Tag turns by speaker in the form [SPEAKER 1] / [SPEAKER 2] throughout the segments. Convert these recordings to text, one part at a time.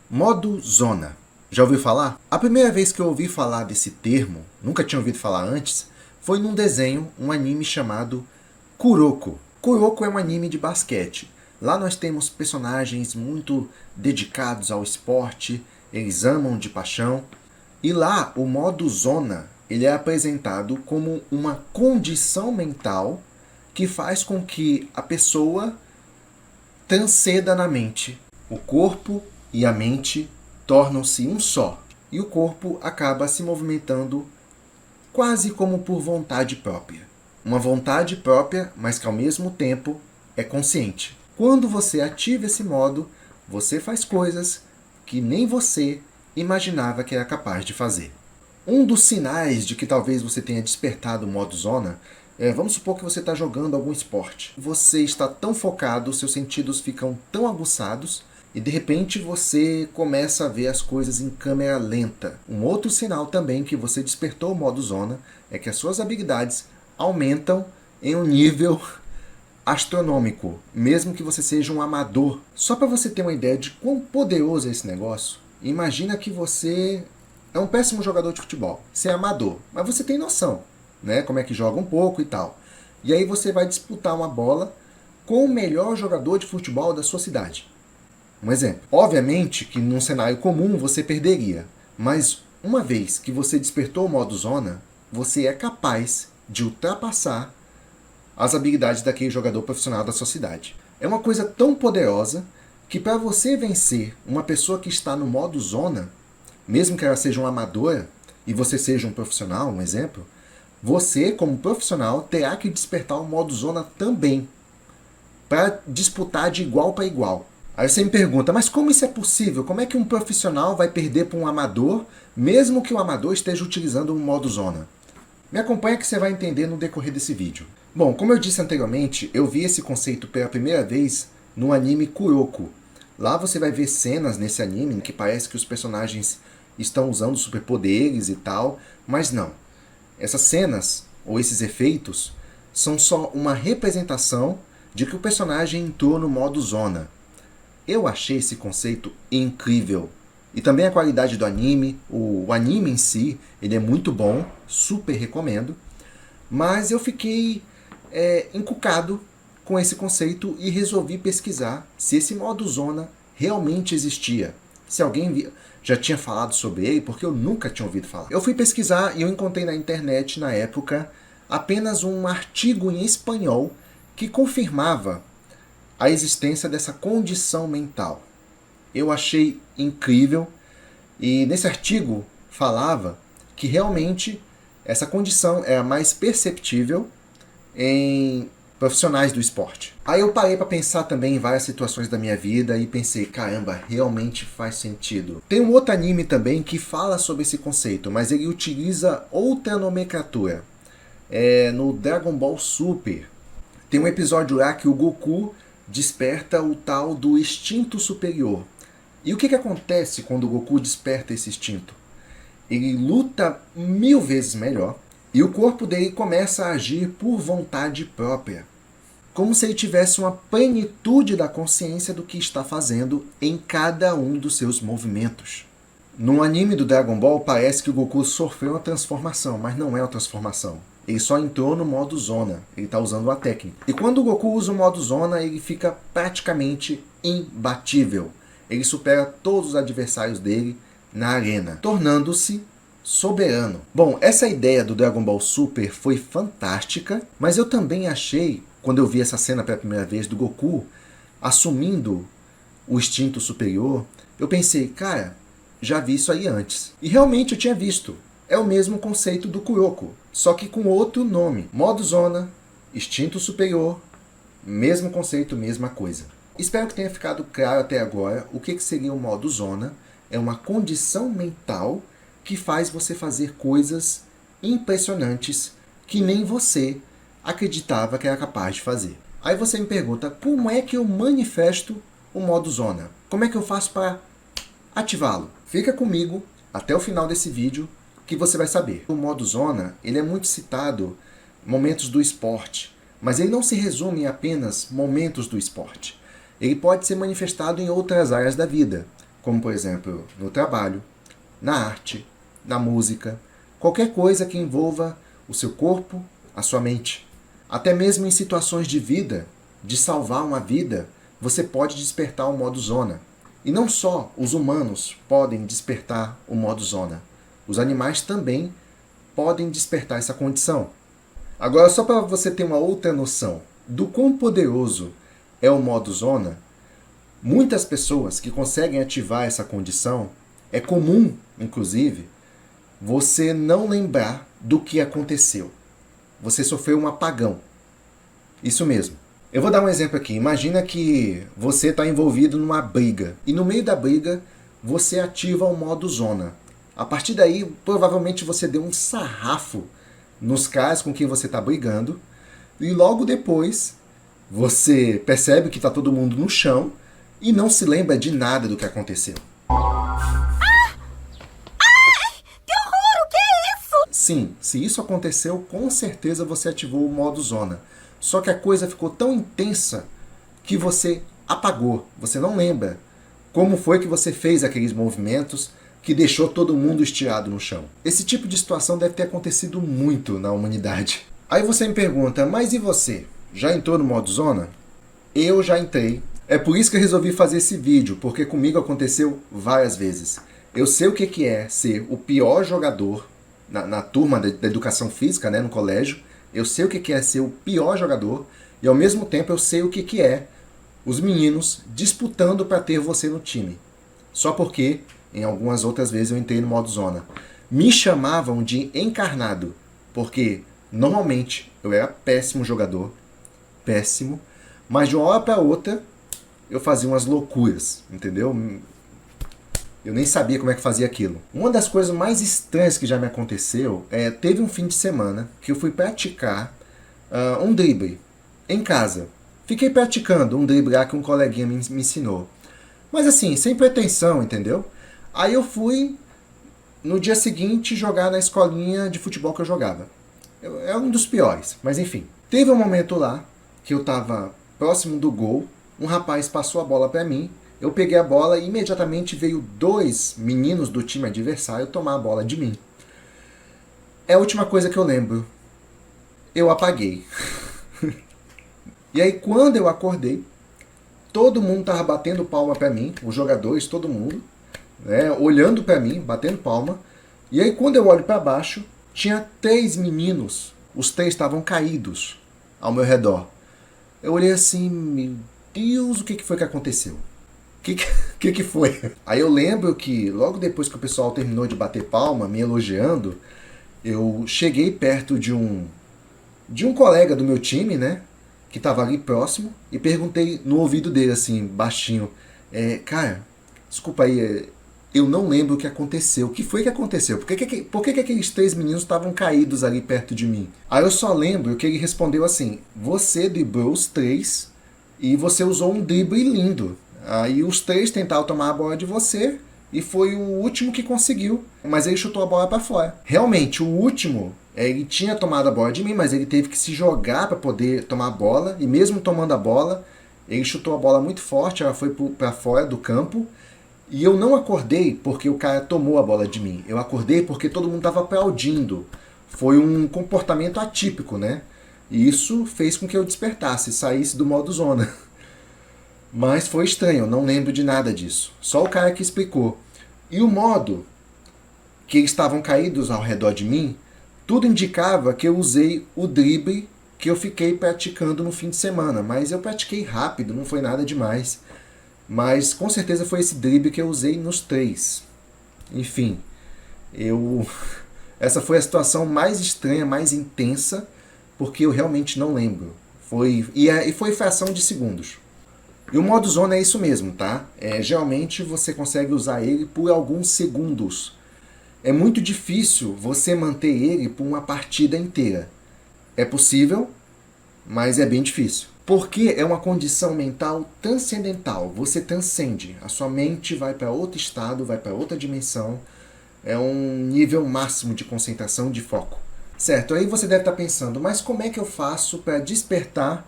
[SPEAKER 1] Modo zona. Já ouviu falar? A primeira vez que eu ouvi falar desse termo, nunca tinha ouvido falar antes, foi num desenho, um anime chamado Kuroko. Kuroko é um anime de basquete. Lá nós temos personagens muito dedicados ao esporte, eles amam de paixão. E lá o modo zona, ele é apresentado como uma condição mental que faz com que a pessoa transcenda na mente. O corpo e a mente tornam-se um só. E o corpo acaba se movimentando quase como por vontade própria. Uma vontade própria, mas que ao mesmo tempo é consciente. Quando você ativa esse modo, você faz coisas que nem você imaginava que era capaz de fazer. Um dos sinais de que talvez você tenha despertado o modo zona vamos supor que você está jogando algum esporte. Você está tão focado, seus sentidos ficam tão aguçados e de repente você começa a ver as coisas em câmera lenta. Um outro sinal também que você despertou o modo zona é que as suas habilidades aumentam em um nível astronômico, mesmo que você seja um amador. Só para você ter uma ideia de quão poderoso é esse negócio, imagina que você é um péssimo jogador de futebol. Você é amador, mas você tem noção, né? Como é que joga um pouco e tal. E aí você vai disputar uma bola com o melhor jogador de futebol da sua cidade. Um exemplo. Obviamente que num cenário comum você perderia, mas uma vez que você despertou o modo zona, você é capaz de ultrapassar as habilidades daquele jogador profissional da sua cidade. É uma coisa tão poderosa que para você vencer uma pessoa que está no modo zona, mesmo que ela seja uma amadora e você seja um profissional, um exemplo, você, como profissional, terá que despertar o modo zona também para disputar de igual para igual. Aí você me pergunta, mas como isso é possível? Como é que um profissional vai perder para um amador, mesmo que o amador esteja utilizando o modo zona? Me acompanha que você vai entender no decorrer desse vídeo. Bom, como eu disse anteriormente, eu vi esse conceito pela primeira vez no anime Kuroko. Lá você vai ver cenas nesse anime que parece que os personagens estão usando superpoderes e tal, mas não. Essas cenas, ou esses efeitos, são só uma representação de que o personagem entrou no modo zona. Eu achei esse conceito incrível. E também a qualidade do anime, o anime em si, ele é muito bom, super recomendo. Mas eu fiquei encucado com esse conceito e resolvi pesquisar se esse modo zona realmente existia. Se alguém já tinha falado sobre ele, porque eu nunca tinha ouvido falar. Eu fui pesquisar e eu encontrei na internet, na época, apenas um artigo em espanhol que confirmava a existência dessa condição mental. Eu achei incrível e nesse artigo falava que realmente essa condição é a mais perceptível em profissionais do esporte. Aí eu parei para pensar também em várias situações da minha vida e pensei, caramba, realmente faz sentido. Tem um outro anime também que fala sobre esse conceito, mas ele utiliza outra nomenclatura. No Dragon Ball Super. Tem um episódio lá que o Goku desperta o tal do instinto superior. E o que acontece quando o Goku desperta esse instinto? Ele luta 1000 vezes melhor e o corpo dele começa a agir por vontade própria. Como se ele tivesse uma plenitude da consciência do que está fazendo em cada um dos seus movimentos. No anime do Dragon Ball parece que o Goku sofreu uma transformação, mas não é uma transformação. Ele só entrou no modo zona, ele está usando uma técnica. E quando o Goku usa o modo zona, ele fica praticamente imbatível. Ele supera todos os adversários dele na arena, tornando-se soberano. Bom, essa ideia do Dragon Ball Super foi fantástica, mas eu também achei, quando eu vi essa cena pela primeira vez do Goku assumindo o instinto superior, eu pensei, cara, já vi isso aí antes. E realmente eu tinha visto. É o mesmo conceito do Kuroko, só que com outro nome. Modo zona, instinto superior, mesmo conceito, mesma coisa. Espero que tenha ficado claro até agora o que seria o modo zona. É uma condição mental que faz você fazer coisas impressionantes que nem você acreditava que era capaz de fazer. Aí você me pergunta, como é que eu manifesto o modo zona? Como é que eu faço para ativá-lo? Fica comigo até o final desse vídeo que você vai saber. O modo zona, ele é muito citado em momentos do esporte, mas ele não se resume em apenas momentos do esporte. Ele pode ser manifestado em outras áreas da vida, como por exemplo no trabalho, na arte, na música, qualquer coisa que envolva o seu corpo, a sua mente. Até mesmo em situações de vida, de salvar uma vida, você pode despertar o modo zona. E não só os humanos podem despertar o modo zona, os animais também podem despertar essa condição. Agora, só para você ter uma outra noção do quão poderoso é o modo zona, muitas pessoas que conseguem ativar essa condição, é comum, inclusive, você não lembrar do que aconteceu. Você sofreu um apagão. Isso mesmo. Eu vou dar um exemplo aqui. Imagina que você está envolvido numa briga e no meio da briga você ativa o modo zona. A partir daí, provavelmente você deu um sarrafo nos caras com quem você está brigando e logo depois você percebe que está todo mundo no chão e não se lembra de nada do que aconteceu. Sim, se isso aconteceu, com certeza você ativou o modo zona. Só que a coisa ficou tão intensa que você apagou. Você não lembra como foi que você fez aqueles movimentos que deixou todo mundo estirado no chão. Esse tipo de situação deve ter acontecido muito na humanidade. Aí você me pergunta, mas e você? Já entrou no modo zona? Eu já entrei. É por isso que eu resolvi fazer esse vídeo, porque comigo aconteceu várias vezes. Eu sei o que é ser o pior jogador na turma da educação física, né, no colégio. Eu sei o que é ser o pior jogador e ao mesmo tempo eu sei o que é os meninos disputando para ter você no time. Só porque em algumas outras vezes eu entrei no modo zona. Me chamavam de encarnado, porque normalmente eu era péssimo jogador, péssimo, mas de uma hora para outra eu fazia umas loucuras, entendeu? Eu nem sabia como é que fazia aquilo. Uma das coisas mais estranhas que já me aconteceu teve um fim de semana que eu fui praticar um drible em casa. Fiquei praticando um drible lá que um coleguinha me ensinou. Mas assim, sem pretensão, entendeu? Aí eu fui no dia seguinte jogar na escolinha de futebol que eu jogava. É um dos piores, mas enfim. Teve um momento lá que eu estava próximo do gol, um rapaz passou a bola para mim. Eu peguei a bola e imediatamente veio 2 meninos do time adversário tomar a bola de mim. É a última coisa que eu lembro. Eu apaguei. E aí quando eu acordei, todo mundo estava batendo palma para mim, os jogadores, todo mundo, né, olhando para mim, batendo palma. E aí quando eu olho para baixo, tinha 3 meninos. Os 3 estavam caídos ao meu redor. Eu olhei assim, meu Deus, o que foi que aconteceu? O que foi? Aí eu lembro que logo depois que o pessoal terminou de bater palma, me elogiando, eu cheguei perto de um colega do meu time, né? Que estava ali próximo, e perguntei no ouvido dele, assim, baixinho, cara, desculpa aí, eu não lembro o que aconteceu. O que foi que aconteceu? Por que aqueles 3 meninos estavam caídos ali perto de mim? Aí eu só lembro que ele respondeu assim, você driblou os 3 e você usou um drible lindo. Aí os 3 tentaram tomar a bola de você e foi o último que conseguiu. Mas ele chutou a bola para fora. Realmente, o último, ele tinha tomado a bola de mim, mas ele teve que se jogar para poder tomar a bola. E mesmo tomando a bola, ele chutou a bola muito forte, ela foi para fora do campo. E eu não acordei porque o cara tomou a bola de mim. Eu acordei porque todo mundo estava aplaudindo. Foi um comportamento atípico, né? E isso fez com que eu despertasse, saísse do modo zona. Mas foi estranho, eu não lembro de nada disso. Só o cara que explicou. E o modo que eles estavam caídos ao redor de mim, tudo indicava que eu usei o drible que eu fiquei praticando no fim de semana. Mas eu pratiquei rápido, não foi nada demais. Mas com certeza foi esse drible que eu usei nos 3. Enfim, essa foi a situação mais estranha, mais intensa, porque eu realmente não lembro. E foi fração de segundos. E o modo zona é isso mesmo, tá? Geralmente você consegue usar ele por alguns segundos. É muito difícil você manter ele por uma partida inteira. É possível, mas é bem difícil. Porque é uma condição mental transcendental. Você transcende. A sua mente vai para outro estado, vai para outra dimensão. É um nível máximo de concentração, de foco. Certo? Aí você deve estar pensando, mas como é que eu faço para despertar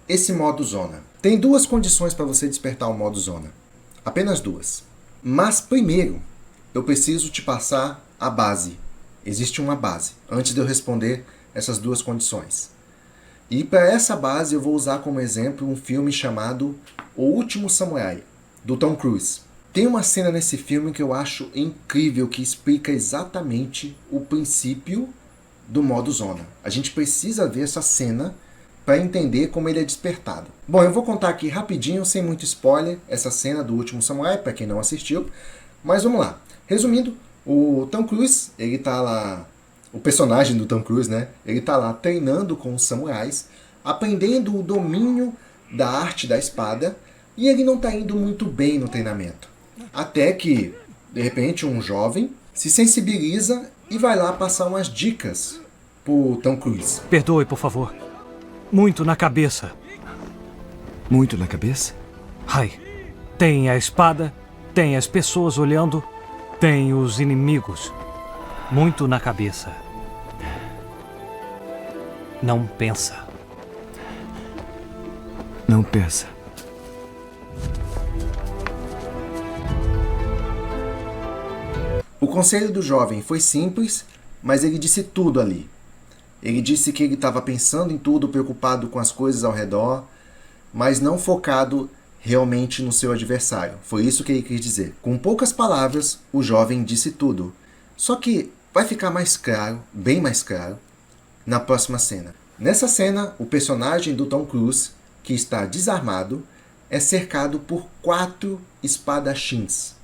[SPEAKER 1] esse modo zona? Tem 2 condições para você despertar o modo zona. Apenas 2. Mas primeiro, eu preciso te passar a base. Existe uma base, antes de eu responder essas duas condições. E para essa base eu vou usar como exemplo um filme chamado O Último Samurai, do Tom Cruise. Tem uma cena nesse filme que eu acho incrível, que explica exatamente o princípio do modo zona. A gente precisa ver essa cena para entender como ele é despertado. Bom, eu vou contar aqui rapidinho, sem muito spoiler, essa cena do Último Samurai, para quem não assistiu. Mas vamos lá. Resumindo, o Tom Cruise, ele tá lá, o personagem do Tom Cruise, né? Ele tá lá treinando com os samurais, aprendendo o domínio da arte da espada, e ele não tá indo muito bem no treinamento. Até que, de repente, um jovem se sensibiliza e vai lá passar umas dicas pro Tom Cruise.
[SPEAKER 2] Perdoe, por favor. Muito na cabeça.
[SPEAKER 3] Muito na cabeça?
[SPEAKER 2] Ai, tem a espada, tem as pessoas olhando, tem os inimigos. Muito na cabeça. Não pensa.
[SPEAKER 3] Não pensa.
[SPEAKER 1] O conselho do jovem foi simples, mas ele disse tudo ali. Ele disse que ele estava pensando em tudo, preocupado com as coisas ao redor, mas não focado realmente no seu adversário. Foi isso que ele quis dizer. Com poucas palavras, o jovem disse tudo. Só que vai ficar mais claro, bem mais claro, na próxima cena. Nessa cena, o personagem do Tom Cruise, que está desarmado, é cercado por 4 espadachins.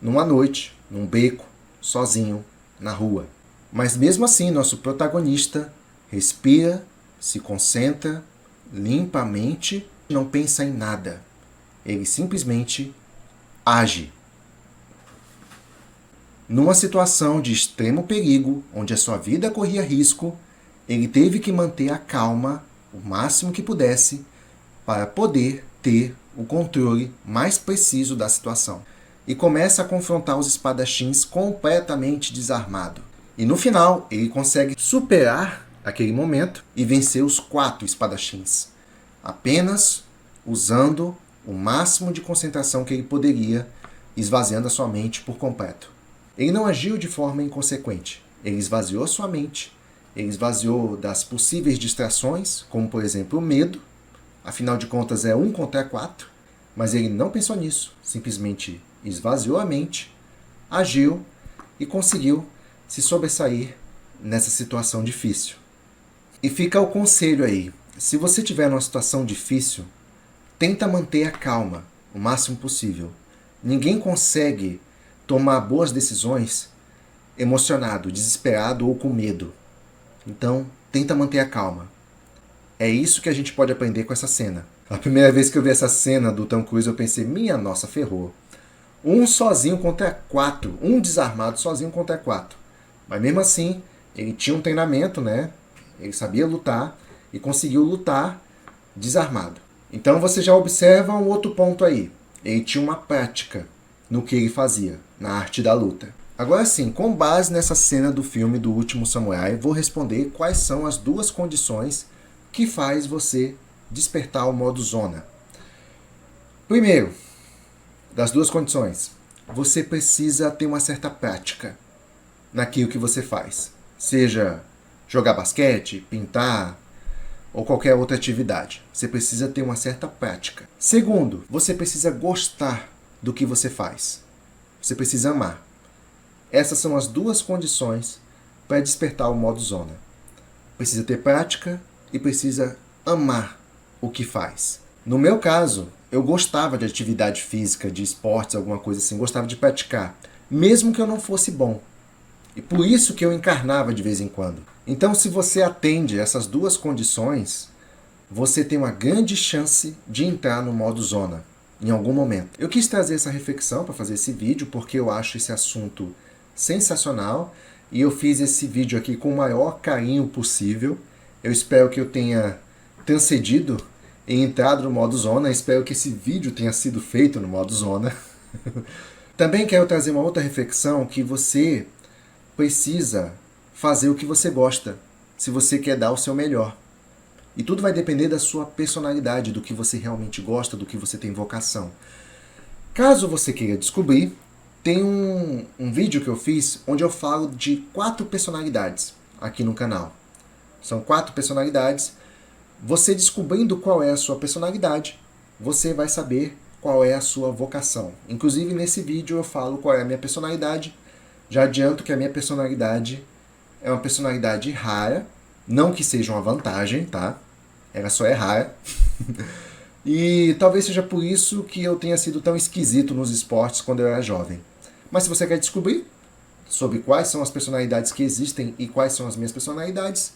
[SPEAKER 1] Numa noite, num beco, sozinho, na rua. Mas mesmo assim, nosso protagonista respira, se concentra, limpa a mente, não pensa em nada. Ele simplesmente age. Numa situação de extremo perigo, onde a sua vida corria risco, ele teve que manter a calma o máximo que pudesse para poder ter o controle mais preciso da situação. E começa a confrontar os espadachins completamente desarmado. E no final, ele consegue superar aquele momento e vencer os 4 espadachins, apenas usando o máximo de concentração que ele poderia, esvaziando a sua mente por completo. Ele não agiu de forma inconsequente. Ele esvaziou sua mente, ele esvaziou das possíveis distrações, como por exemplo o medo, afinal de contas é 1 contra 4, mas ele não pensou nisso, simplesmente esvaziou a mente, agiu e conseguiu se sobressair nessa situação difícil. E fica o conselho aí, se você estiver numa situação difícil, tenta manter a calma o máximo possível. Ninguém consegue tomar boas decisões emocionado, desesperado ou com medo. Então, tenta manter a calma. É isso que a gente pode aprender com essa cena. A primeira vez que eu vi essa cena do Tom Cruise, eu pensei, minha nossa, ferrou. Um sozinho contra 4, um desarmado sozinho contra 4. Mas mesmo assim, ele tinha um treinamento, né? Ele sabia lutar e conseguiu lutar desarmado. Então você já observa um outro ponto aí. Ele tinha uma prática no que ele fazia, na arte da luta. Agora sim, com base nessa cena do filme do Último Samurai, vou responder quais são as 2 condições que faz você despertar o modo zona. Primeiro, das 2 condições, você precisa ter uma certa prática naquilo que você faz. Seja jogar basquete, pintar ou qualquer outra atividade. Você precisa ter uma certa prática. Segundo, você precisa gostar do que você faz. Você precisa amar. Essas são as 2 condições para despertar o modo zona. Precisa ter prática e precisa amar o que faz. No meu caso, eu gostava de atividade física, de esportes, alguma coisa assim, gostava de praticar, mesmo que eu não fosse bom. E por isso que eu encarnava de vez em quando. Então, se você atende essas 2 condições, você tem uma grande chance de entrar no modo zona em algum momento. Eu quis trazer essa reflexão para fazer esse vídeo porque eu acho esse assunto sensacional e eu fiz esse vídeo aqui com o maior carinho possível. Eu espero que eu tenha transcedido e entrado no modo zona. Espero que esse vídeo tenha sido feito no modo zona. Também quero trazer uma outra reflexão que você precisa fazer o que você gosta, se você quer dar o seu melhor. E tudo vai depender da sua personalidade, do que você realmente gosta, do que você tem vocação. Caso você queira descobrir, tem um vídeo que eu fiz onde eu falo de 4 personalidades aqui no canal. São 4 personalidades. Você descobrindo qual é a sua personalidade, você vai saber qual é a sua vocação. Inclusive, nesse vídeo eu falo qual é a minha personalidade. Já adianto que a minha personalidade é uma personalidade rara. Não que seja uma vantagem, tá? Ela só é rara. E talvez seja por isso que eu tenha sido tão esquisito nos esportes quando eu era jovem. Mas se você quer descobrir sobre quais são as personalidades que existem e quais são as minhas personalidades,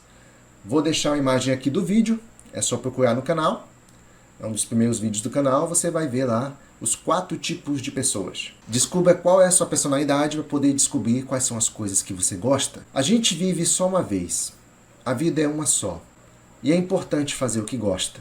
[SPEAKER 1] vou deixar uma imagem aqui do vídeo. É só procurar no canal. É um dos primeiros vídeos do canal. Você vai ver lá os 4 tipos de pessoas. Descubra qual é a sua personalidade para poder descobrir quais são as coisas que você gosta. A gente vive só uma vez. A vida é uma só. E é importante fazer o que gosta.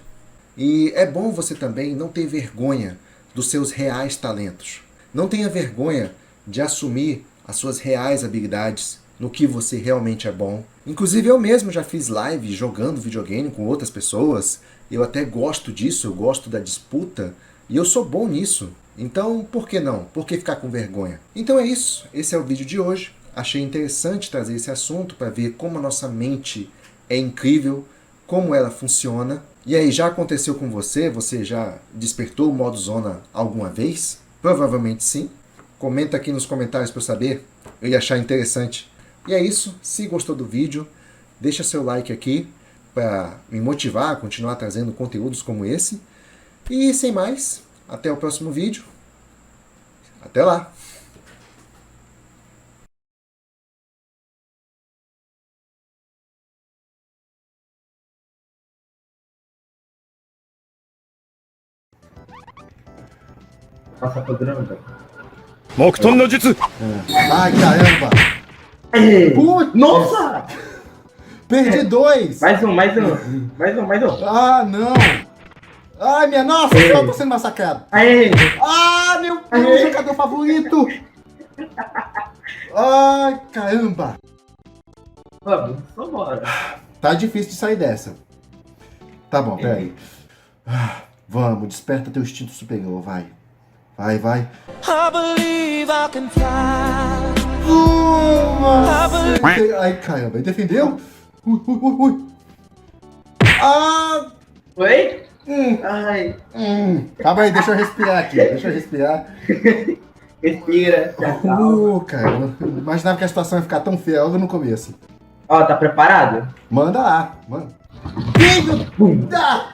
[SPEAKER 1] E é bom você também não ter vergonha dos seus reais talentos. Não tenha vergonha de assumir as suas reais habilidades, no que você realmente é bom. Inclusive eu mesmo já fiz live jogando videogame com outras pessoas. Eu até gosto disso, eu gosto da disputa. E eu sou bom nisso. Então, por que não? Por que ficar com vergonha? Então é isso. Esse é o vídeo de hoje. Achei interessante trazer esse assunto para ver como a nossa mente é incrível, como ela funciona. E aí, já aconteceu com você? Você já despertou o modo zona alguma vez? Provavelmente sim. Comenta aqui nos comentários para eu saber. Eu ia achar interessante. E é isso. Se gostou do vídeo, deixa seu like aqui para me motivar a continuar trazendo conteúdos como esse. E sem mais, até o próximo vídeo. Até lá!
[SPEAKER 4] Passa pro drama.
[SPEAKER 3] 木遁の術
[SPEAKER 1] Ai, caramba! Putz,
[SPEAKER 4] Nossa!
[SPEAKER 1] perdi 2!
[SPEAKER 4] Mais um.
[SPEAKER 1] Ah, não! Ai, minha nossa, eu tô sendo massacrado!
[SPEAKER 4] Aê!
[SPEAKER 1] Ah, meu Deus, jogador favorito! Ai, caramba!
[SPEAKER 4] Vamos, vambora.
[SPEAKER 1] Tá difícil de sair dessa. Tá bom, peraí. Vamos, desperta teu instinto superior, vai. Vai.
[SPEAKER 5] I believe I can fly.
[SPEAKER 1] Ai, caramba, ele defendeu? Ui. Ah!
[SPEAKER 4] Oi? Ai.
[SPEAKER 1] Calma aí, deixa eu respirar aqui.
[SPEAKER 4] Respira.
[SPEAKER 1] Caramba. Imaginava que a situação ia ficar tão feia logo no começo.
[SPEAKER 4] Ó, tá preparado?
[SPEAKER 1] Manda lá, mano. Filho da...